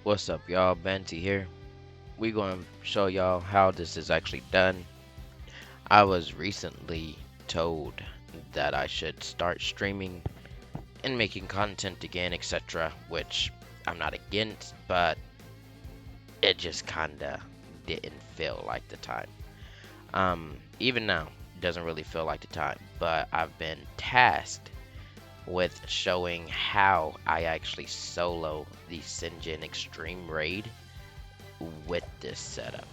What's up, y'all? Benty here. We're going to show y'all how this is actually done. I was recently told that I should start streaming and making content again, etc., which I'm not against, but it just kinda didn't feel like the time. Even now, it doesn't really feel like the time, but I've been tasked with showing how I actually solo the Sijin Extreme Raid with this setup.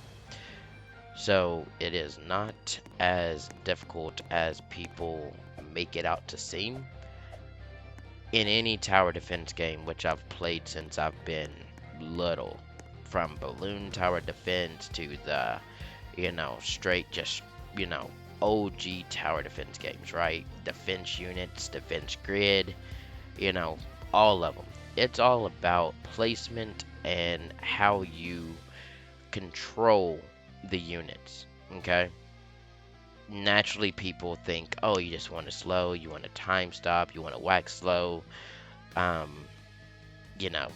So it is not as difficult as people make it out to seem. In any tower defense game, which I've played since I've been little, from balloon tower defense to the, straight just, you know, OG tower defense games, right? Defense units, defense grid, you know, all of them. It's all about placement and how you control the units. Okay. Naturally, people think, oh, you just want to slow, you want to time stop, you want to wax slow, um, you know,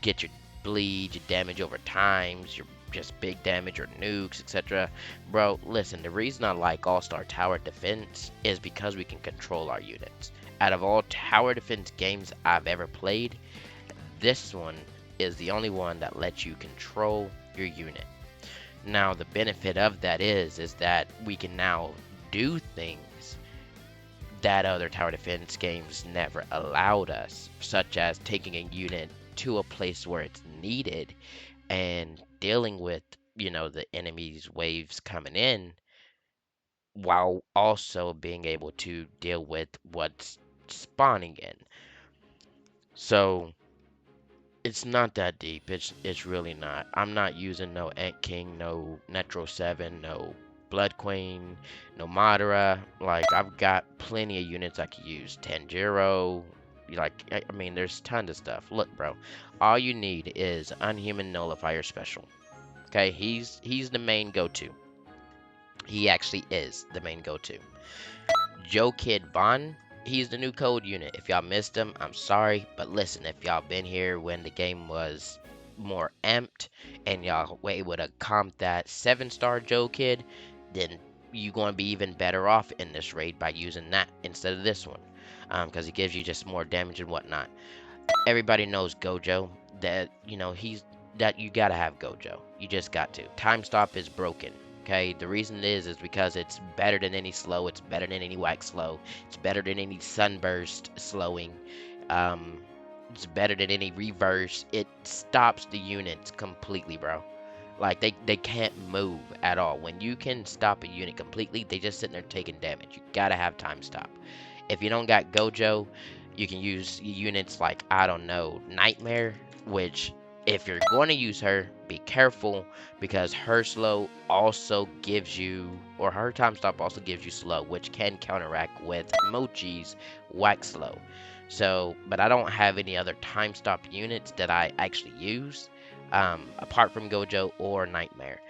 get your bleed, your damage over times, your just big damage or nukes, etc. Bro, listen, the reason I like All Star Tower Defense is because we can control our units. Out of all tower defense games I've ever played, this one is the only one that lets you control your unit. Now, the benefit of that is that we can now do things that other tower defense games never allowed us, such as taking a unit to a place where it's needed and dealing with, the enemy's waves coming in while also being able to deal with what's spawning in. So, it's not that deep. It's really not. I'm not using no Ant King, no Netro 7, no Blood Queen, no Madara. Like I've got plenty of units I could use. Tanjiro. Like I mean there's tons of stuff. Look, bro. All you need is Unhuman Nullifier Special. Okay? He's the main go-to. He actually is the main go-to. Joe Kid Bond, he's the new code unit. If y'all missed him, I'm sorry. But listen, if y'all been here when the game was more amped and y'all were able to comp that 7-star Joe Kid, then you going to be even better off in this raid by using that instead of this one. Because it gives you just more damage and whatnot. Everybody knows Gojo. That, he's that you gotta have Gojo. You just got to. Time stop is broken. Okay, the reason it is because it's better than any slow. It's better than any wax slow. It's better than any sunburst slowing. Um, it's better than any reverse. It stops the units completely, bro. Like they can't move at all. When you can stop a unit completely, they just sitting there taking damage. You gotta have time stop. If you don't got Gojo, you can use units like, I don't know, Nightmare, which if you're going to use her, be careful because her slow also gives you, or her time stop also gives you slow, which can counteract with Mochi's wax slow. So, but I don't have any other time stop units that I actually use, apart from Gojo or Nightmare.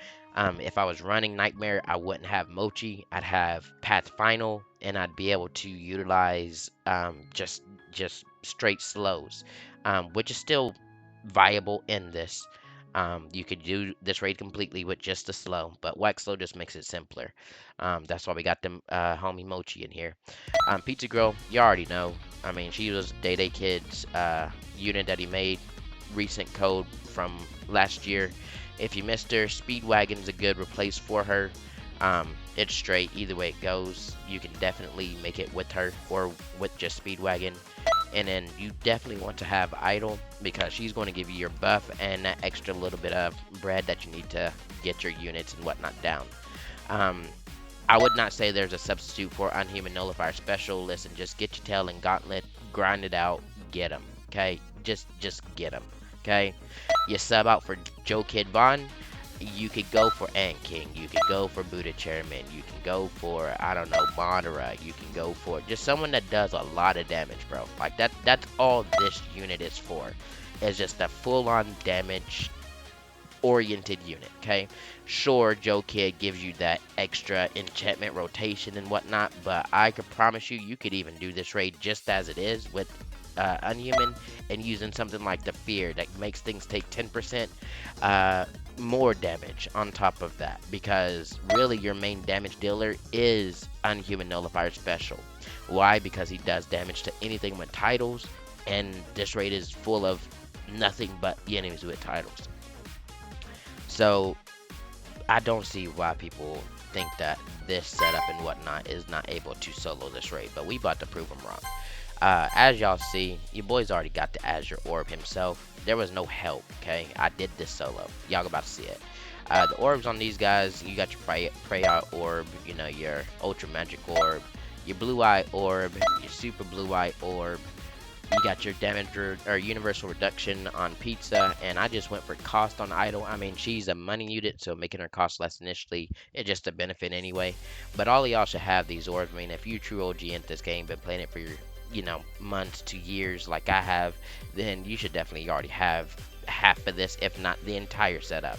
If I was running Nightmare, I wouldn't have Mochi. I'd have Path Final, and I'd be able to utilize just straight slows, which is still viable in this. You could do this raid completely with just the slow, but wax slow just makes it simpler. That's why we got them homie Mochi in here. Pizza Girl, you already know. I mean, she was Day Day Kid's unit that he made, recent code from last year. If you missed her, Speedwagon's a good replace for her. It's straight either way it goes. You can definitely make it with her or with just Speedwagon. And then you definitely want to have Idol because she's going to give you your buff and that extra little bit of bread that you need to get your units and whatnot down. Um, I would not say there's a substitute for Unhuman Nullifier Special. Listen, just get your tail and gauntlet, grind it out, get them. Okay, just get them. Okay, you sub out for Joe Kid Bond. You could go for Ant King. You could go for Buddha Chairman. You can go for, I don't know, Madara. You can go for just someone that does a lot of damage, bro. Like that's all this unit is for. It's just a full-on damage oriented unit, okay? Sure, Joe Kid gives you that extra enchantment rotation and whatnot, but I could promise you, you could even do this raid just as it is with Unhuman and using something like the Fear that makes things take 10% uh, more damage on top of that, because really your main damage dealer is Unhuman Nullifier Special. Why? Because he does damage to anything with titles, and this raid is full of nothing but enemies with titles. So I don't see why people think that this setup and whatnot is not able to solo this raid, but we about to prove them wrong. As y'all see, your boy's already got the Azure Orb himself. There was no help, okay? I did this solo. Y'all about to see it. The orbs on these guys, you got your Prey Eye Orb, you know, your Ultra Magic Orb, your Blue Eye Orb, your Super Blue Eye Orb. You got your damage or universal reduction on Pizza, and I just went for cost on Idol. I mean, she's a money unit, so making her cost less initially is just a benefit anyway. But all of y'all should have these orbs. I mean, if you're true OG in this game, been playing it for your, you know, months to years like I have, then you should definitely already have half of this, if not the entire setup.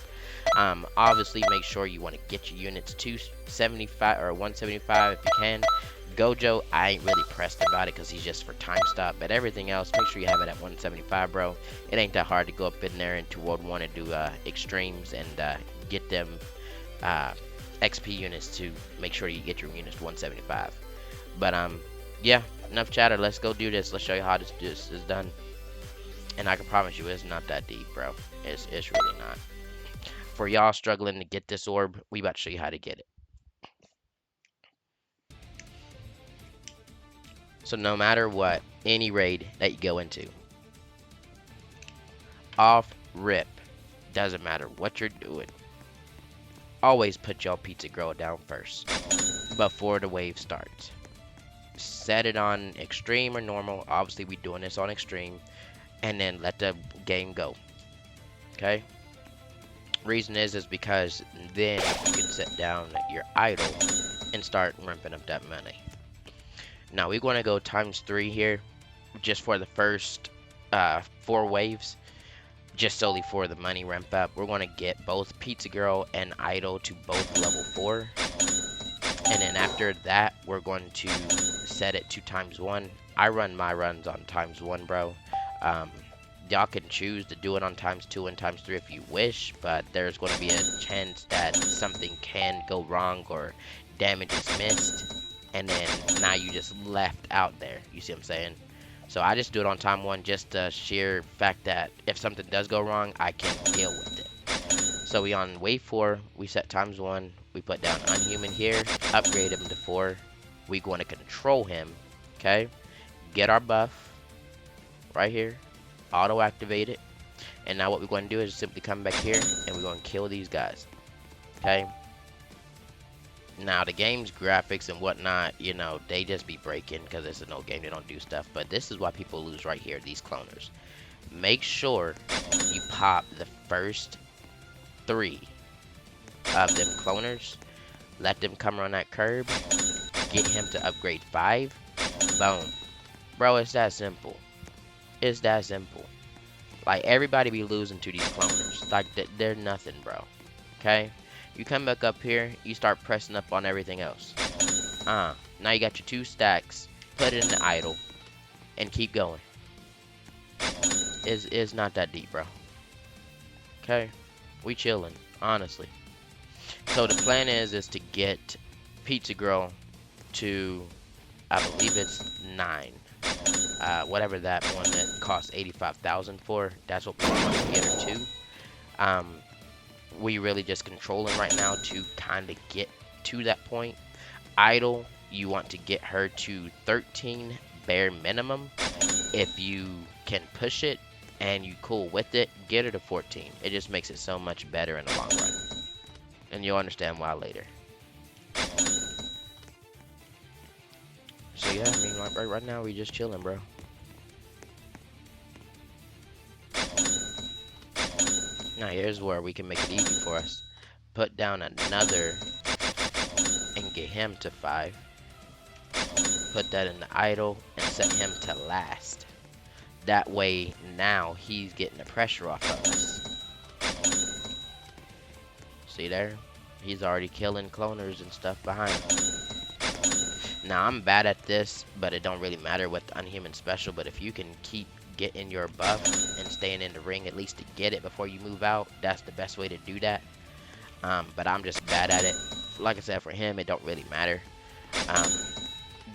Obviously, make sure you want to get your units to 75 or 175 if you can. Gojo, I ain't really pressed about it because he's just for time stop, but everything else, make sure you have it at 175, bro. It ain't that hard to go up in there into World 1 and do extremes and get them XP units to make sure you get your units to 175. But yeah, enough chatter. Let's go do this. Let's show you how this is done. And I can promise you, it's not that deep, bro. It's really not. For y'all struggling to get this orb, we about to show you how to get it. So no matter what, any raid that you go into, off rip, doesn't matter what you're doing, always put your pizza girl down first before the wave starts. Set it on extreme or normal. Obviously we doing this on extreme, and then let the game go. Okay? Reason is because then you can set down your idol and start ramping up that money. Now we're going to go ×3 here, just for the first 4 waves, just solely for the money ramp up. We're going to get both Pizza Girl and Idol to both level 4, and then after that we're going to set it to ×1. I run my runs on ×1, bro. Y'all can choose to do it on ×2 and ×3 if you wish, but there's going to be a chance that something can go wrong or damage is missed, and then now you just left out there. You see what I'm saying? So I just do it on ×1, just the sheer fact that if something does go wrong, I can deal with it. So we on wave 4, we set ×1, we put down Unhuman here, upgrade him to 4. We going to control him, okay? Get our buff right here, auto activate it, and now what we're going to do is simply come back here and we're going to kill these guys, okay? Now the game's graphics and whatnot, you know, they just be breaking because it's an old game, they don't do stuff, but this is why people lose right here, these cloners. Make sure you pop the first 3 of them cloners, let them come around that curb, get him to upgrade 5, boom. Bro, it's that simple. It's that simple. Like, everybody be losing to these cloners. Like, they're nothing, bro. Okay? You come back up here, you start pressing up on everything else. Now you got your 2 stacks, put it in the idle, and keep going. It's not that deep, bro. Okay? We chilling, honestly. So the plan is to get Pizza Girl to, I believe it's 9. Whatever that one that costs 85,000 for, that's what we want to get her to. We really just controlling right now to kind of get to that point. Idle, you want to get her to 13 bare minimum. If you can push it and you cool with it, get her to 14. It just makes it so much better in the long run, and you'll understand why later. So yeah, I mean, right now we just chilling, bro. Now here's where we can make it easy for us. Put down another and get him to 5. Put that in the idle and set him to last. That way now he's getting the pressure off of us. See there? He's already killing cloners and stuff behind him. Now I'm bad at this, but it don't really matter with the Unhuman Special. But if you can keep getting your buff and staying in the ring at least to get it before you move out, that's the best way to do that. But I'm just bad at it. Like I said, for him, it don't really matter. Um,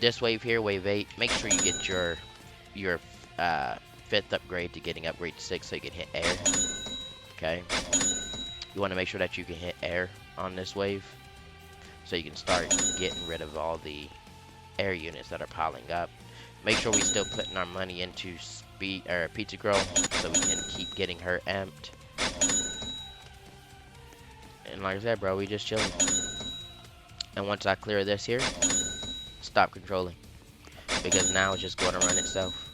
this wave here, wave 8, make sure you get your 5th upgrade to getting upgrade 6 so you can hit air. Okay. You want to make sure that you can hit air on this wave so you can start getting rid of all the air units that are piling up. Make sure we still putting our money into speed or Pizza Girl so we can keep getting her amped. And like I said, bro, we just chilling. And once I clear this here, stop controlling, because now it's just going to run itself.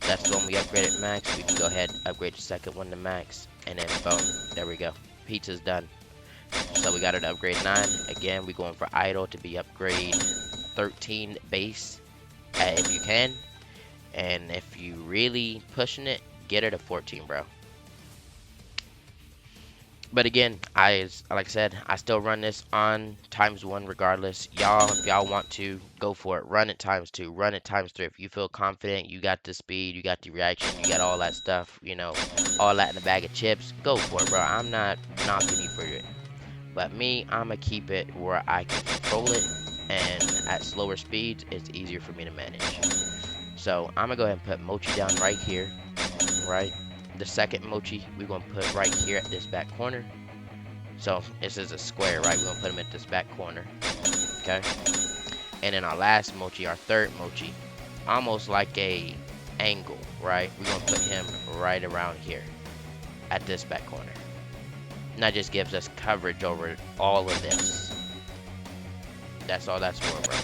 That's the one we upgraded max. We can go ahead and upgrade the second one to max, and then boom, there we go. Pizza's done. So we got it to upgrade 9. Again, we're going for idle to be upgrade 13 base if you can. And if you really pushing it, get it to 14, bro. But again, like I said, I still run this on ×1 regardless. Y'all, if y'all want to, go for it. Run it ×2, run it ×3. If you feel confident, you got the speed, you got the reaction, you got all that stuff, you know, all that in a bag of chips, go for it, bro. I'm not knocking you for it. But me, I'm going to keep it where I can control it, and at slower speeds, it's easier for me to manage. So I'm going to go ahead and put Mochi down right here, right? The second Mochi, we're going to put right here at this back corner. So this is a square, right? We're going to put him at this back corner, okay? And then our last Mochi, our third Mochi, almost like a angle, right? We're going to put him right around here at this back corner. And that just gives us coverage over all of this. That's all that's for, bro.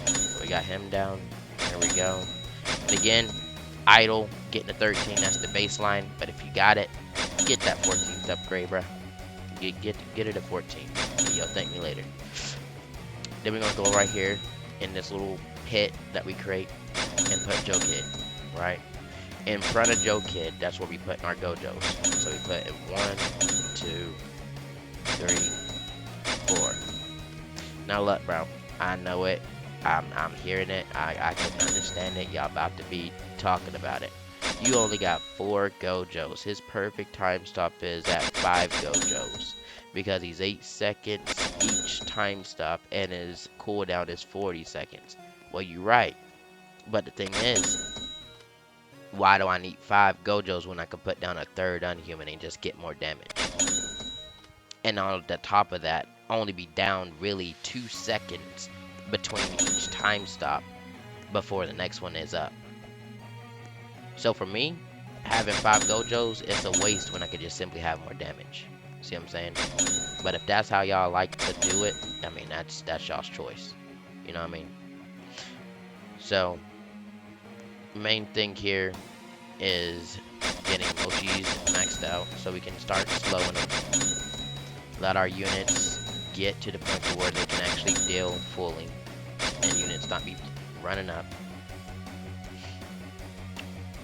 So we got him down. There we go. And again, idle, getting the 13, that's the baseline. But if you got it, get that 14th upgrade, bro. Get it at 14. Yo, thank me later. Then we're gonna go right here in this little pit that we create and put Joe Kid, right? In front of Joe Kid, that's where we put in our Gojos. So we put in 1, 2, 3, 4. Now look, bro, I know it. I'm hearing it. I couldn't understand it. Y'all about to be talking about it. You only got 4 Gojos. His perfect time stop is at 5 Gojos because he's 8 seconds each time stop and his cooldown is 40 seconds. Well, you're right. But the thing is, why do I need 5 Gojos when I can put down a 3rd Unhuman and just get more damage? And on the top of that, only be down really 2 seconds between each time stop before the next one is up. So for me, having 5 Gojos, it's a waste when I could just simply have more damage. See what I'm saying? But if that's how y'all like to do it, I mean, that's y'all's choice. You know what I mean? So, main thing here is getting Mochis maxed out so we can start slowing them. Let our units get to the point to where they can actually deal fully and units not be running up.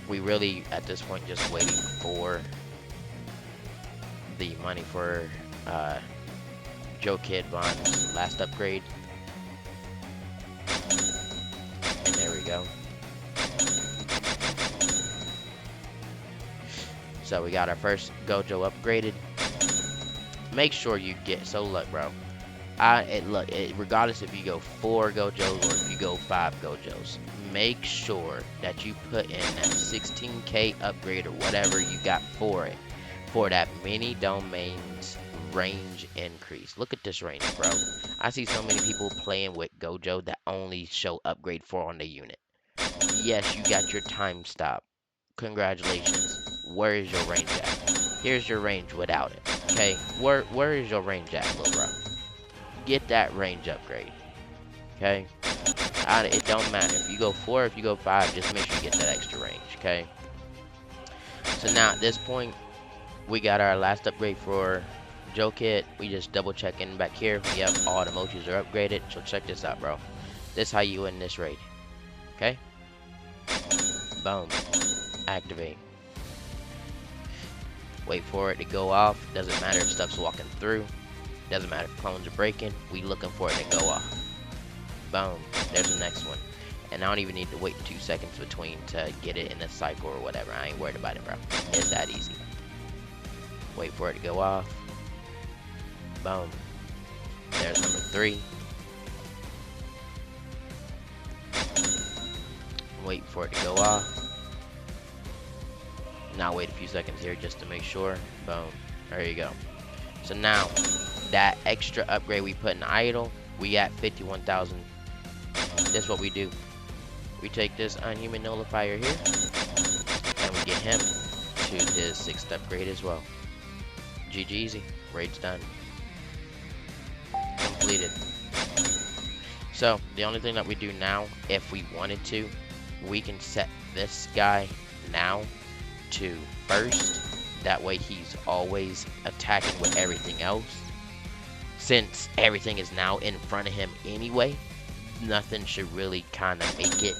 We really, at this point, just waiting for the money for Joe Kid Von's last upgrade. And there we go. So we got our first Gojo upgraded. Make sure you get, so look, bro. Regardless if you go 4 Gojos or if you go 5 Gojos, make sure that you put in that 16k upgrade or whatever you got for it, for that mini domains range increase. Look at this range, bro. I see so many people playing with Gojo that only show upgrade 4 on the unit. Yes, you got your time stop. Congratulations. Where is your range at? Here's your range without it. Okay, where is your range at, little bro? Get that range upgrade. Okay, it don't matter if you go 4, if you go 5, just make sure you get that extra range. Okay. So now at this point, we got our last upgrade for Joe Kid. We just double checking back here. Yep, all the Mochis are upgraded. So check this out, bro. This is how you win this raid. Okay. Boom. Activate. Wait for it to go off. Doesn't matter if stuff's walking through. Doesn't matter if clones are breaking. We looking for it to go off. Boom. There's the next one. And I don't even need to wait 2 seconds between to get it in a cycle or whatever. I ain't worried about it, bro. It's that easy. Wait for it to go off. Boom. There's number 3. Wait for it to go off. Now wait a few seconds here just to make sure. Boom. There you go. So now, that extra upgrade we put in idle, we at 51,000. That's what we do. We take this Unhuman Nullifier here, and we get him to his 6th upgrade as well. GG easy. Raid's done. Completed. So, the only thing that we do now, if we wanted to, we can set this guy now to first. That way he's always attacking with everything else. Since everything is now in front of him anyway, nothing should really kind of make it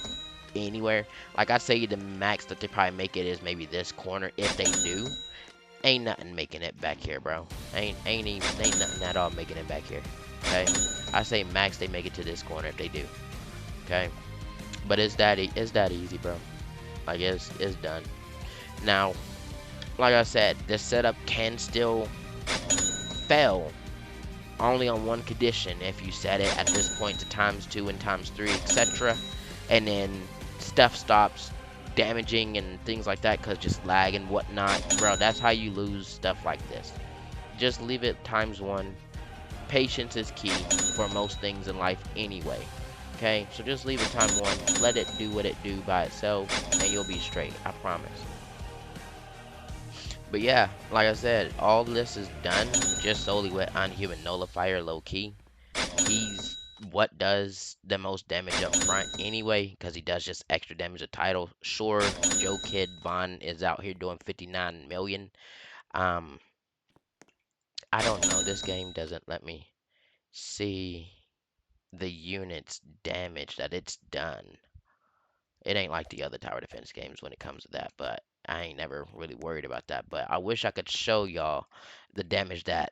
anywhere. Like I say, the max that they probably make it is maybe this corner. If they do, ain't nothing making it back here, bro. Ain't nothing at all making it back here. Okay, I say max they make it to this corner if they do. Okay, but it's that easy, bro. Like it's done. Now, like I said, this setup can still fail only on one condition. If you set it at this point to ×2 and ×3, etc., and then stuff stops damaging and things like that because just lag and whatnot, bro, that's how you lose stuff like this. Just leave it ×1. Patience is key for most things in life anyway. Okay, so just leave it ×1, let it do what it do by itself, and you'll be straight, I promise. But yeah, like I said, all this is done just solely with Unhuman Nullifier low-key. He's what does the most damage up front anyway, because he does just extra damage to title. Sure, Joe Kid Von is out here doing 59 million. I don't know, this game doesn't let me see the unit's damage that it's done. It ain't like the other tower defense games when it comes to that, but I ain't never really worried about that. But I wish I could show y'all the damage that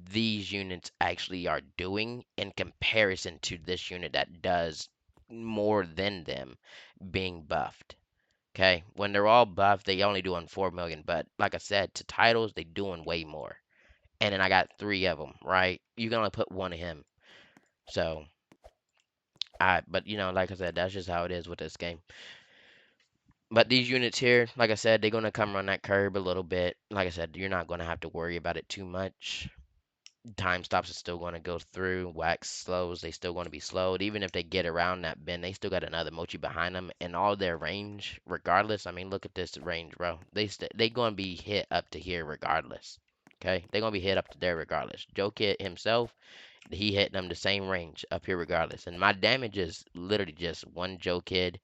these units actually are doing in comparison to this unit that does more than them being buffed. Okay, when they're all buffed, they only doing 4 million, but like I said, to titles, they doing way more. And then I got 3 of them, right? You can only put 1 of him. So, but you know, like I said, that's just how it is with this game. But these units here, like I said, they're going to come run that curb a little bit. Like I said, you're not going to have to worry about it too much. Time stops is still going to go through. Wax slows, they still going to be slowed. Even if they get around that bend, they still got another Mochi behind them. And all their range, regardless, I mean, look at this range, bro. They going to be hit up to here regardless. Okay? They're going to be hit up to there regardless. Joe Kid himself, he hit them the same range up here regardless. And my damage is literally just 1 Joe Kid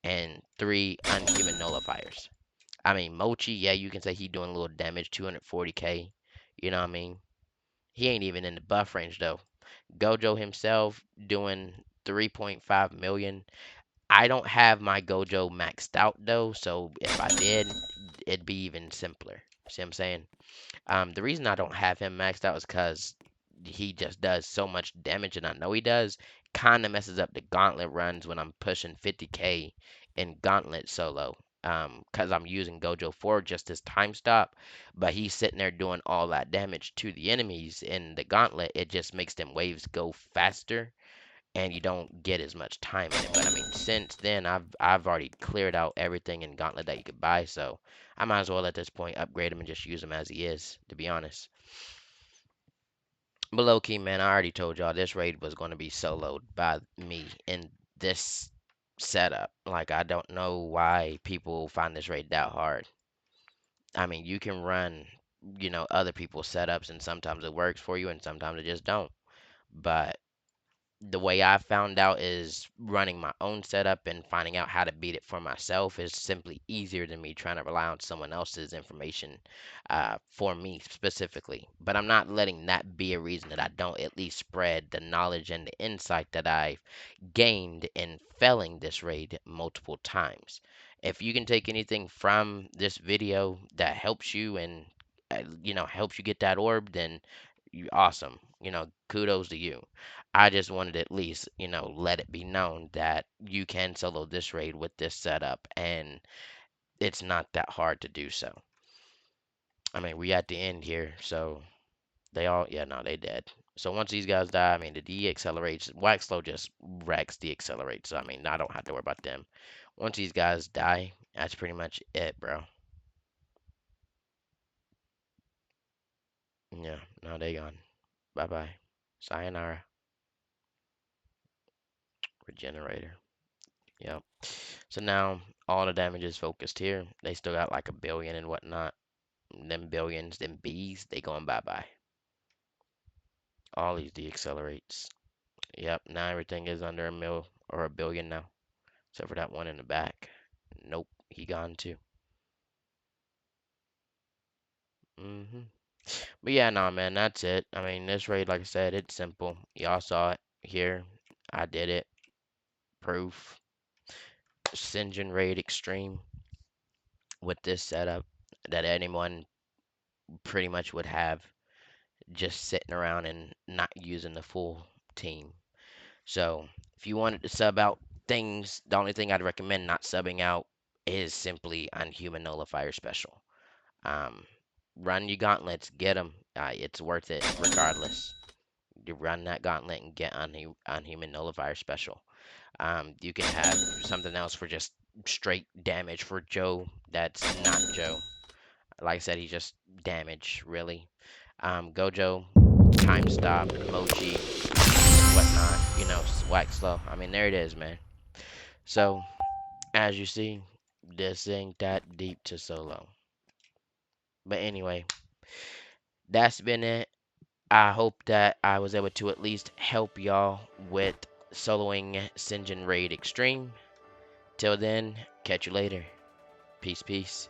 and 3 Unhuman Nullifiers. I mean, Mochi, yeah, you can say he doing a little damage, 240k. You know what I mean? He ain't even in the buff range though. Gojo himself doing 3.5 million. I don't have my Gojo maxed out though, so if I did, it'd be even simpler. See what I'm saying? The reason I don't have him maxed out is because he just does so much damage, and I know he does. Kind of messes up the gauntlet runs when I'm pushing 50k in gauntlet solo. Because I'm using Gojo for just his time stop, but he's sitting there doing all that damage to the enemies in the gauntlet. It just makes them waves go faster, and you don't get as much time in it. But I mean, since then, I've already cleared out everything in gauntlet that you could buy, so I might as well at this point upgrade him and just use him as he is, to be honest. But low key, man, I already told y'all this raid was going to be soloed by me in this setup. Like, I don't know why people find this raid that hard. I mean, you can run, other people's setups, and sometimes it works for you, and sometimes it just don't. But the way I found out is running my own setup and finding out how to beat it for myself is simply easier than me trying to rely on someone else's information for me specifically. But I'm not letting that be a reason that I don't at least spread the knowledge and the insight that I've gained in felling this raid multiple times. If you can take anything from this video that helps you and helps you get that orb, then You awesome. Kudos to you. I just wanted to at least, let it be known that you can solo this raid with this setup, and it's not that hard to do so. I mean, we at the end here, so they all, yeah, no, they dead. So once these guys die, I mean, the D accelerates. Waxlow just wrecks the accelerate, so I mean, I don't have to worry about them. Once these guys die, that's pretty much it, bro. Yeah, no, they gone. Bye bye. Sayonara. Regenerator. Yep. So now all the damage is focused here. They still got like a billion and whatnot. Them billions, them bees, they going bye bye. All these deaccelerates. Yep, now everything is under a mil or a billion now. Except for that one in the back. Nope, he gone too. hmm But yeah, nah, man, that's it. I mean, this raid, like I said, it's simple. Y'all saw it here. I did it. Proof. Sijin raid extreme with this setup that anyone pretty much would have just sitting around and not using the full team. So if you wanted to sub out things, the only thing I'd recommend not subbing out is simply Unhuman Nullifier Special. Um, Run your gauntlets, get them. It's worth it regardless. You run that gauntlet and get Unhuman Nullifier Special. You can have something else for just straight damage for Joe. That's not Joe. Like I said, he's just damage, really. Gojo, time stop, Mochi, whatnot, wax slow. I mean, there it is, man. So, as you see, this ain't that deep to solo. But anyway, that's been it. I hope that I was able to at least help y'all with soloing Sijin Raid Extreme. Till then, catch you later. Peace, peace.